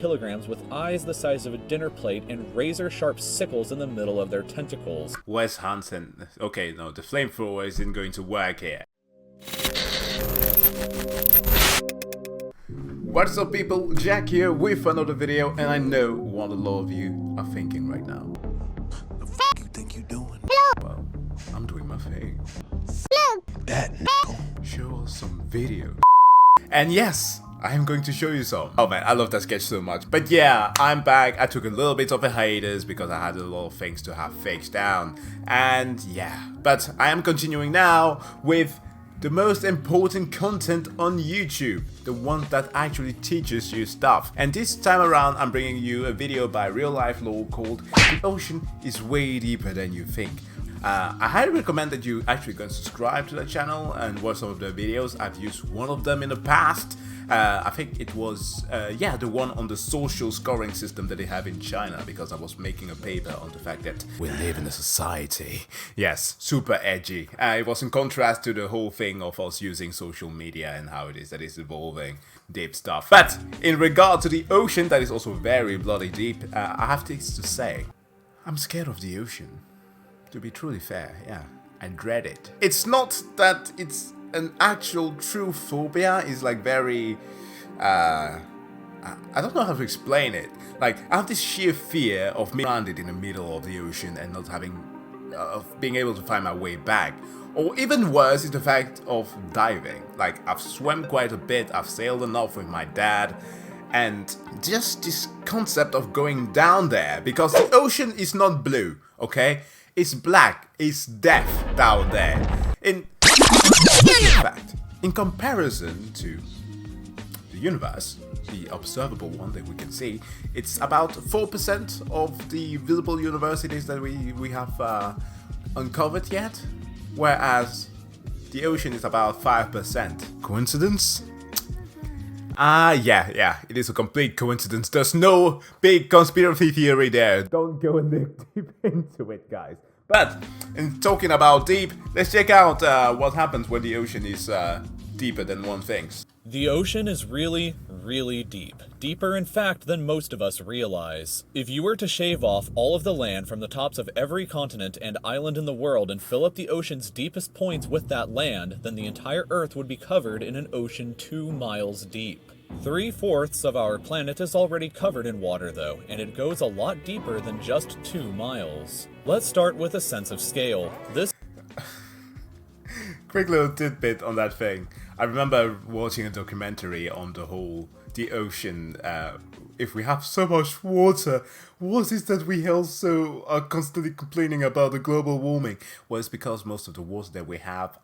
kilograms with eyes the size of a dinner plate and razor-sharp sickles in the middle of their tentacles. Wes Hansen. Okay, no, the flamethrower isn't going to work here. What's up people, Jack here with another video, and I know what a lot of you are thinking right now. The fuck you think you're doing? Well, I'm doing my thing. That show us some video. And yes, I am going to show you some. Oh man, I love that sketch so much. But yeah, I'm back. I took a little bit of a hiatus because I had a lot of things to have fixed down. And yeah, but I am continuing now with the most important content on YouTube, the one that actually teaches you stuff. And this time around, I'm bringing you a video by Real Life Law called "The Ocean is Way Deeper Than You Think." I highly recommend that you actually go and subscribe to the channel and watch some of the videos. I've used one of them in the past. I think it was, yeah, the one on the social scoring system that they have in China, because I was making a paper on the fact that we live in a society. Yes, super edgy. It was in contrast to the whole thing of us using social media and how it is that it's evolving. Deep stuff. But in regard to the ocean, that is also very bloody deep, I have this to say. I'm scared of the ocean. To be truly fair, yeah, I dread it. It's not that it's an actual true phobia. It's like very, I don't know how to explain it. Like, I have this sheer fear of being stranded in the middle of the ocean and not having, of being able to find my way back. Or even worse is the fact of diving. Like, I've swum quite a bit, I've sailed enough with my dad, and just this concept of going down there, because the ocean is not blue, okay? It's black, it's death down there. In fact, in comparison to the universe, the observable one that we can see, it's about 4% of the visible universities that we have uncovered yet, whereas the ocean is about 5%. Coincidence? Yeah, it is a complete coincidence. There's no big conspiracy theory there. Don't go and look deep into it, guys. But, in talking about deep, let's check out what happens when the ocean is deeper than one thinks. The ocean is really, really deep. Deeper, in fact, than most of us realize. If you were to shave off all of the land from the tops of every continent and island in the world and fill up the ocean's deepest points with that land, then the entire Earth would be covered in an ocean 2 miles deep. 3/4 of our planet is already covered in water though, and it goes a lot deeper than just 2 miles. Let's start with a sense of scale. This quick little tidbit on that thing. I remember watching a documentary on the ocean. If we have so much water, what is that we also are constantly complaining about the global warming? Well, it's because most of the water that we have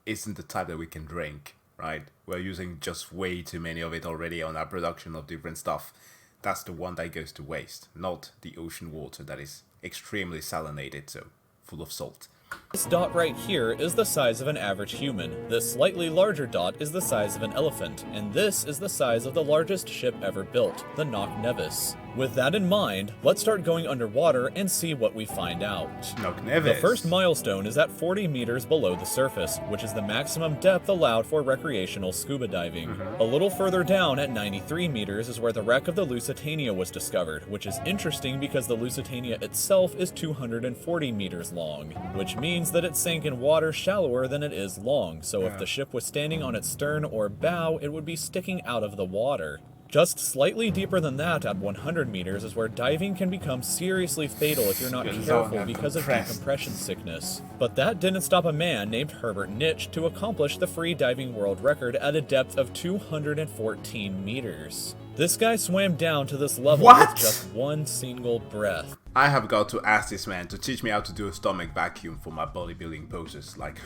isn't the type that we can drink, right? We're using just way too many of it already on our production of different stuff. That's the one that goes to waste, not the ocean water that is extremely salinated, so full of salt. This dot right here is the size of an average human. This slightly larger dot is the size of an elephant, and this is the size of the largest ship ever built, the Knock Nevis. With that in mind, let's start going underwater and see what we find out. Knock Nevis. The first milestone is at 40 meters below the surface, which is the maximum depth allowed for recreational scuba diving. A little further down at 93 meters is where the wreck of the Lusitania was discovered, which is interesting because the Lusitania itself is 240 meters long, which means that it sank in water shallower than it is long, so if the ship was standing on its stern or bow, it would be sticking out of the water. Just slightly deeper than that, at 100 meters, is where diving can become seriously fatal if you're not careful because of decompression sickness. But that didn't stop a man named Herbert Nitsch to accomplish the free diving world record at a depth of 214 meters. This guy swam down to this level with just one single breath. I have got to ask this man to teach me how to do a stomach vacuum for my bodybuilding poses. Like,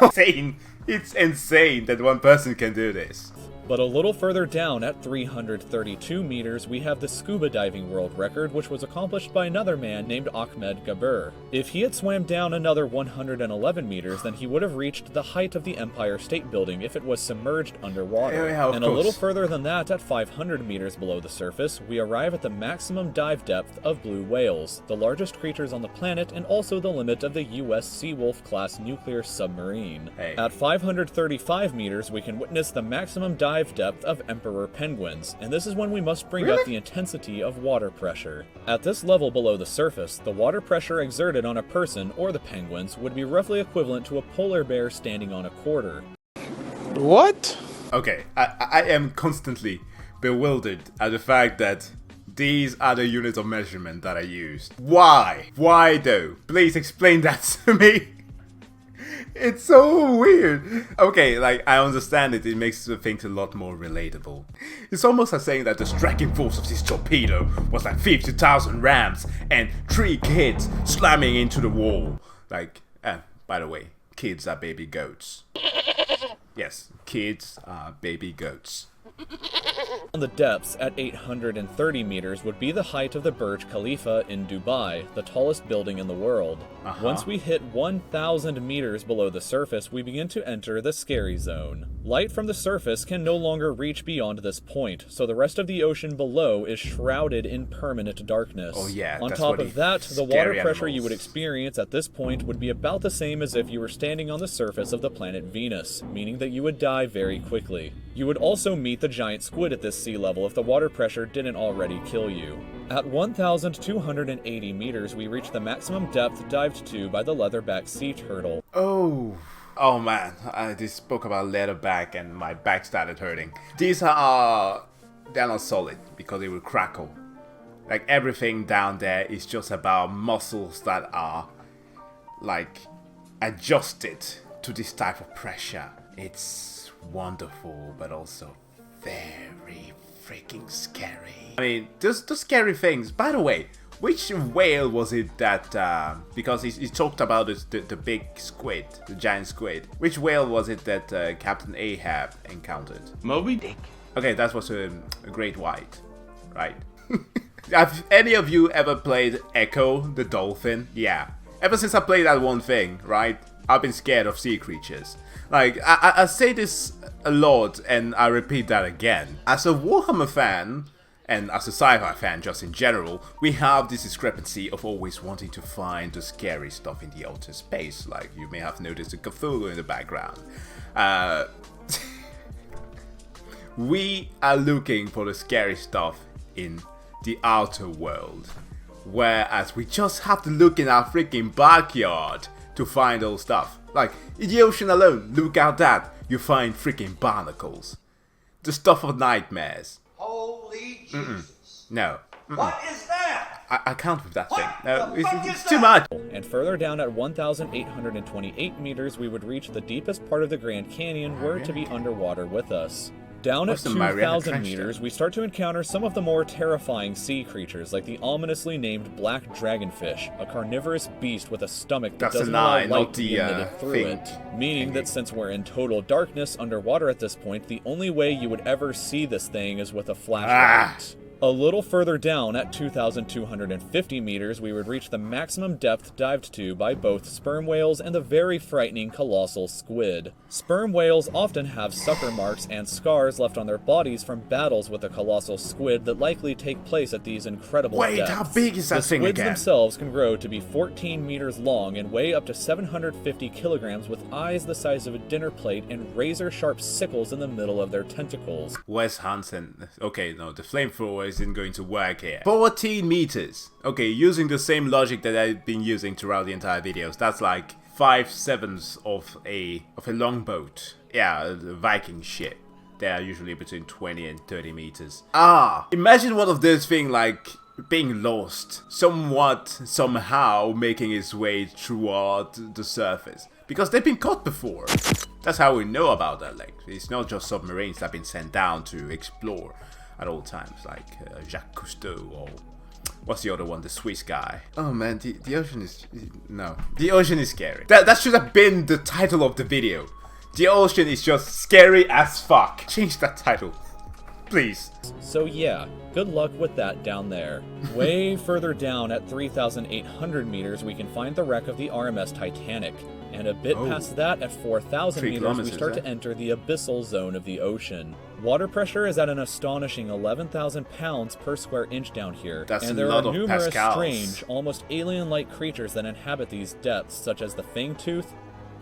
insane. It's insane that one person can do this. But a little further down at 332 meters, we have the scuba diving world record, which was accomplished by another man named Ahmed Gabir. If he had swam down another 111 meters, then he would have reached the height of the Empire State Building if it was submerged underwater. And a little further than that, at 500 meters below the surface, we arrive at the maximum dive depth of blue whales, the largest creatures on the planet and also the limit of the US Seawolf class nuclear submarine. At 535 meters, we can witness the maximum dive dive depth of emperor penguins, and this is when we must bring up the intensity of water pressure. At this level below the surface, the water pressure exerted on a person or the penguins would be roughly equivalent to a polar bear standing on a quarter. What? Okay, I am constantly bewildered at the fact that these are the units of measurement that I used. Why? Why though? Please explain that to me. It's so weird. Okay, like, I understand it. It makes the things a lot more relatable. It's almost like saying that the striking force of this torpedo was like 50,000 rams and 3 kids slamming into the wall. Like, by the way, kids are baby goats. Yes, kids are baby goats. On the depths at 830 meters would be the height of the Burj Khalifa in Dubai, the tallest building in the world. Once we hit 1,000 meters below the surface, we begin to enter the scary zone. Light from the surface can no longer reach beyond this point, so the rest of the ocean below is shrouded in permanent darkness. Oh yeah, on top of that, the water pressure you would experience at this point would be about the same as if you were standing on the surface of the planet Venus, meaning that you would die very quickly. You would also meet the giant squid at this sea level if the water pressure didn't already kill you. At 1,280 meters, we reach the maximum depth dived to by the leatherback sea turtle. Oh man, I just spoke about leatherback and my back started hurting. These are... they're not solid because they will crackle. Like, everything down there is just about muscles that are, like, adjusted to this type of pressure. It's wonderful, but also very freaking scary. I mean, those scary things. By the way, which whale was it that, because he talked about the big squid, the giant squid. Which whale was it that Captain Ahab encountered? Moby Dick. Okay, that was a great white, right? Have any of you ever played Echo the Dolphin? Yeah. Ever since I played that one thing, right, I've been scared of sea creatures. Like, I say this a lot, and I repeat that again. As a Warhammer fan, and as a sci-fi fan just in general, we have this discrepancy of always wanting to find the scary stuff in the outer space. Like, you may have noticed the Cthulhu in the background. We are looking for the scary stuff in the outer world, whereas we just have to look in our freaking backyard to find all stuff. Like, in the ocean alone, look out that, you find freaking barnacles. The stuff of nightmares. Holy Jesus. No. What is that? I can't with that thing. No, it's too much. And further down at 1,828 meters, we would reach the deepest part of the Grand Canyon were it to be underwater with us. Down at 2,000 meters, we start to encounter some of the more terrifying sea creatures, like the ominously named black dragonfish, a carnivorous beast with a stomach that doesn't allow light to be emitted through it. Meaning that since we're in total darkness underwater at this point, the only way you would ever see this thing is with a flashlight. A little further down, at 2,250 meters, we would reach the maximum depth dived to by both sperm whales and the very frightening colossal squid. Sperm whales often have sucker marks and scars left on their bodies from battles with the colossal squid that likely take place at these incredible depths. Wait, how big is that thing again? The squids themselves can grow to be 14 meters long and weigh up to 750 kilograms with eyes the size of a dinner plate and razor-sharp sickles in the middle of their tentacles. Wes Hansen. Okay, no, the flamethrower isn't going to work here. 14 meters. Okay, using the same logic that I've been using throughout the entire videos, that's like 5/7 of a longboat. Yeah, a Viking ship. They are usually between 20 and 30 meters. Imagine one of those things like being lost, somehow making its way throughout the surface. Because they've been caught before. That's how we know about that lake. It's not just submarines that have been sent down to explore at all times, like Jacques Cousteau or what's the other one, the Swiss guy. Oh man, the ocean is... no. The ocean is scary. That should have been the title of the video. The ocean is just scary as fuck. Change that title, please. So yeah, good luck with that down there. Way further down at 3,800 meters, we can find the wreck of the RMS Titanic. And a bit past that, at 4,000 meters, we start to enter the abyssal zone of the ocean. Water pressure is at an astonishing 11,000 pounds per square inch down here. And there are numerous strange, almost alien-like creatures that inhabit these depths, such as the fangtooth,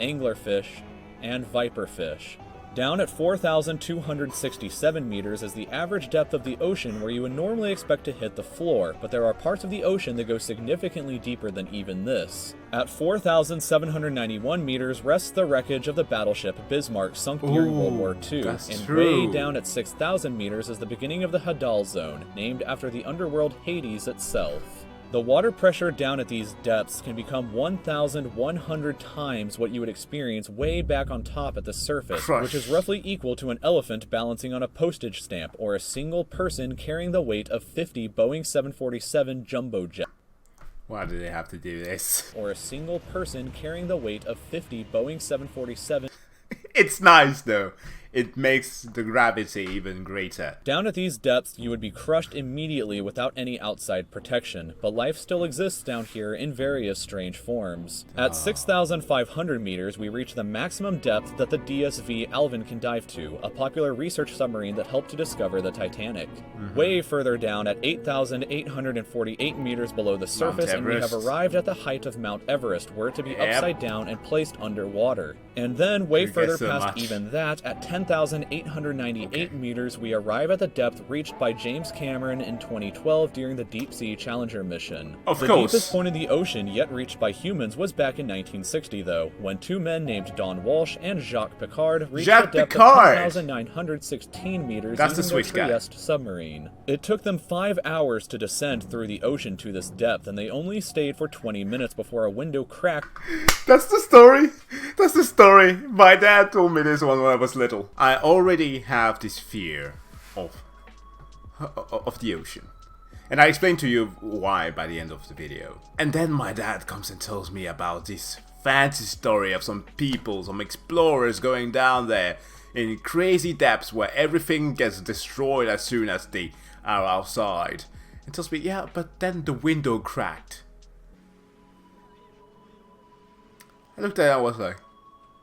anglerfish, and viperfish. Down at 4,267 meters is the average depth of the ocean where you would normally expect to hit the floor, but there are parts of the ocean that go significantly deeper than even this. At 4,791 meters rests the wreckage of the battleship Bismarck sunk during World War II, and way down at 6,000 meters is the beginning of the Hadal zone, named after the underworld Hades itself. The water pressure down at these depths can become 1,100 times what you would experience way back on top at the surface, which is roughly equal to an elephant balancing on a postage stamp, or a single person carrying the weight of 50 Boeing 747 jumbo jets. Why do they have to do this? Or a single person carrying the weight of 50 Boeing 747. It's nice though. It makes the gravity even greater. Down at these depths, you would be crushed immediately without any outside protection, but life still exists down here in various strange forms. At 6,500 meters, we reach the maximum depth that the DSV Alvin can dive to, a popular research submarine that helped to discover the Titanic. Way further down, at 8,848 meters below the surface, and we have arrived at the height of Mount Everest, where to be upside down and placed underwater. And then, way further past even that, at 10,898 meters, we arrive at the depth reached by James Cameron in 2012 during the Deep Sea Challenger mission. The deepest point in the ocean yet reached by humans was back in 1960, though, when two men named Don Walsh and Jacques Piccard reached the depth of 10,916 meters using their Trieste submarine. It took them 5 hours to descend through the ocean to this depth, and they only stayed for 20 minutes before a window cracked. That's the story. That's the story. My dad told me this one when I was little. I already have this fear of the ocean. And I explained to you why by the end of the video. And then my dad comes and tells me about this fancy story of some people, some explorers going down there in crazy depths where everything gets destroyed as soon as they are outside. And tells me, yeah, but then the window cracked. I looked at it and I was like,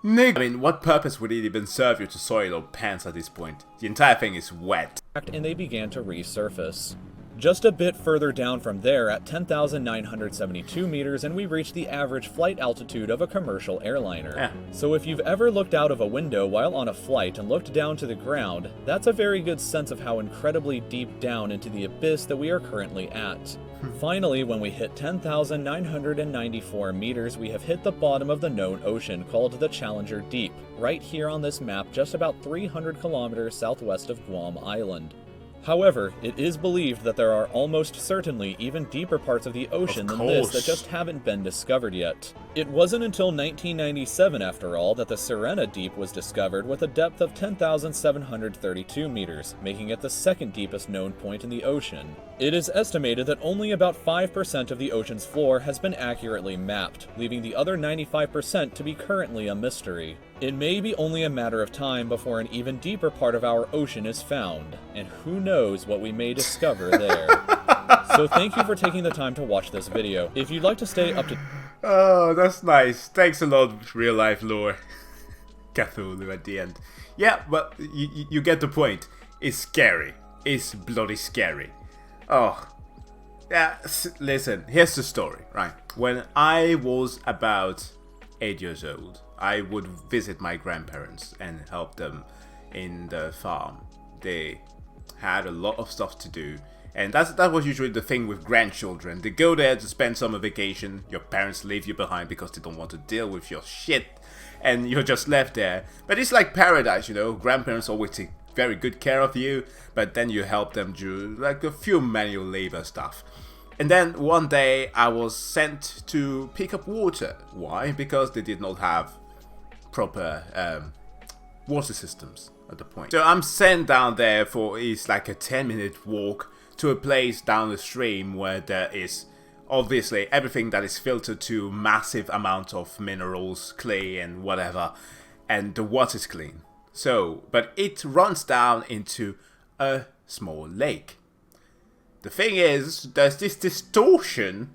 Nick, I mean, what purpose would it even serve you to soil your pants at this point? The entire thing is wet. And they began to resurface. Just a bit further down from there, at 10,972 meters, and we reach the average flight altitude of a commercial airliner. So if you've ever looked out of a window while on a flight and looked down to the ground, that's a very good sense of how incredibly deep down into the abyss that we are currently at. Finally, when we hit 10,994 meters, we have hit the bottom of the known ocean called the Challenger Deep, right here on this map just about 300 kilometers southwest of Guam Island. However, it is believed that there are almost certainly even deeper parts of the ocean than this that just haven't been discovered yet. It wasn't until 1997, after all, that the Sirena Deep was discovered with a depth of 10,732 meters, making it the second deepest known point in the ocean. It is estimated that only about 5% of the ocean's floor has been accurately mapped, leaving the other 95% to be currently a mystery. It may be only a matter of time before an even deeper part of our ocean is found, and who knows what we may discover there. So thank you for taking the time to watch this video. If you'd like to stay up to... Oh, that's nice. Thanks a lot, real life lore. Cthulhu at the end. Yeah, but you get the point. It's scary. It's bloody scary. Oh. Yeah, listen, here's the story, right? When I was about 8 years old, I would visit my grandparents and help them in the farm. They had a lot of stuff to do, and that was usually the thing with grandchildren. They go there to spend summer vacation, your parents leave you behind because they don't want to deal with your shit, and you're just left there. But it's like paradise, you know, grandparents always take very good care of you, but then you help them do like a few manual labor stuff. And then one day I was sent to pick up water. Why? Because they did not have proper water systems at the point. So I'm sent down there for, it's like a 10-minute walk to a place down the stream where there is obviously everything that is filtered to massive amounts of minerals, clay and whatever, and the water's clean. So, but it runs down into a small lake. The thing is, there's this distortion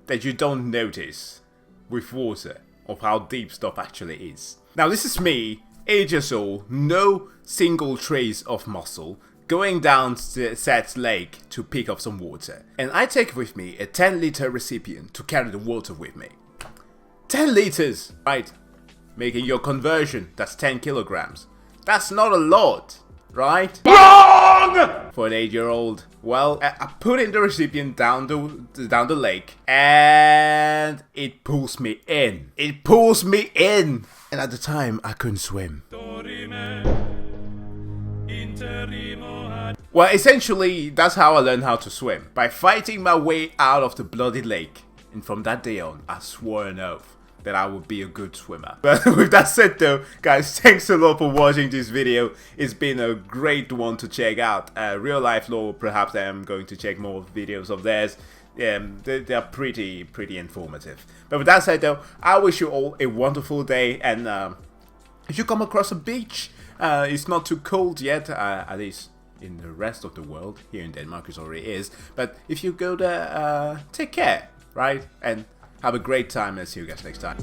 that you don't notice with water of how deep stuff actually is. Now this is me, 8 years old, no single trace of muscle, going down to said lake to pick up some water. And I take with me a 10-liter recipient to carry the water with me. 10 liters, right? Making your conversion, that's 10 kilograms. That's not a lot, right? Wrong! For an 8-year-old. Well, I put in the recipient down the lake, and it pulls me in. It pulls me in! And at the time, I couldn't swim. Well, essentially, that's how I learned how to swim. By fighting my way out of the bloody lake. And from that day on, I swore an oath that I would be a good swimmer. But with that said though, guys, thanks a lot for watching this video. It's been a great one to check out. Real life lore, perhaps I am going to check more videos of theirs. They're pretty informative. But with that said though, I wish you all a wonderful day, and if you come across a beach, it's not too cold yet, at least in the rest of the world. Here in Denmark it already is, but if you go there, take care, right? And have a great time, and see you guys next time.